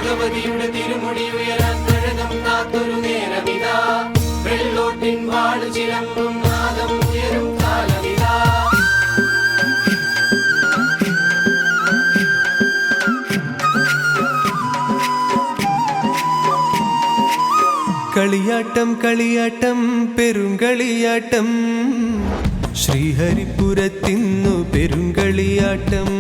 ഭഗവതിയുടെ തിരുമുടി ഉയരാൻ കഴകം കാത്തൊരു നേരമിതാ. വെള്ളോട്ടിൻ വാള് ചിലമ്പും നാദം ഉയരും കാലമിതാ. കളിയാട്ടം കളിയാട്ടം പെരുങ്കളിയാട്ടം, ശ്രീഹരിപുരത്തിന്നു പെരുങ്കളിയാട്ടം.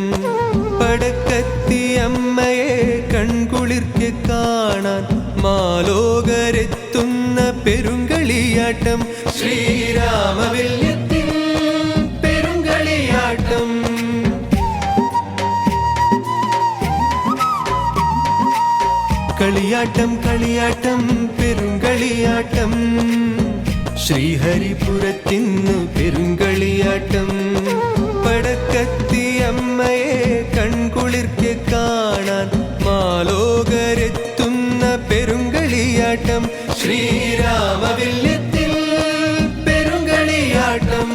പടക്കത്തി അമ്മയെ കൺകുളിർക്കെ കാണാൻ മാലോകരെത്തുന്ന പെരുങ്കളിയാട്ടം. ശ്രീരാമവല്യത്തിൽ പെരുങ്കളിയാട്ടം. കളിയാട്ടം കളിയാട്ടം പെരുങ്കളിയാട്ടം, ശ്രീഹരിപുരത്തിന്നു പെരുങ്കളിയാട്ടം. പടക്കത്തി അമ്മയെ കൺകുളിർക്കെ കാണാൻ മാലോകരെത്തുന്ന പെരുങ്കളിയാട്ടം. ശ്രീരാമവല്യത്തിൽ പെരുങ്കളിയാട്ടം.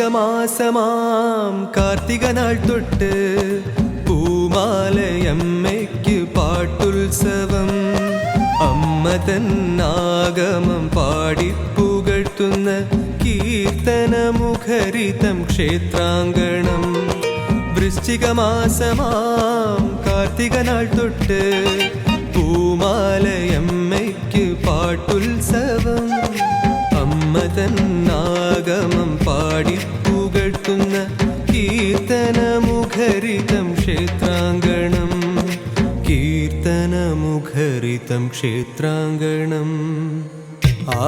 വൃശ്ചികമാസമാം കാർത്തിക നാൾ തൊട്ട് പൂമാലയമ്മയ്ക്ക് പാട്ടുത്സവം. അമ്മ തന്നാഗമം പാടിപ്പുകഴ്ത്തുന്ന കീർത്തനമുഖരിതം ക്ഷേത്രാങ്കണം. വൃശ്ചികമാസമാം കാർത്തിക നാൾ തൊട്ട് പൂമാലയമ്മയ്ക്ക് പാട്ടുത്സവം. അമ്മ തന്നാഗമം പാടിപ്പുകഴ്ത്തുന്ന കീർത്തനമുഖരിതം ക്ഷേത്രാങ്കണം. കീർത്തനമുഖരിതം ക്ഷേത്രാങ്കണം. ആ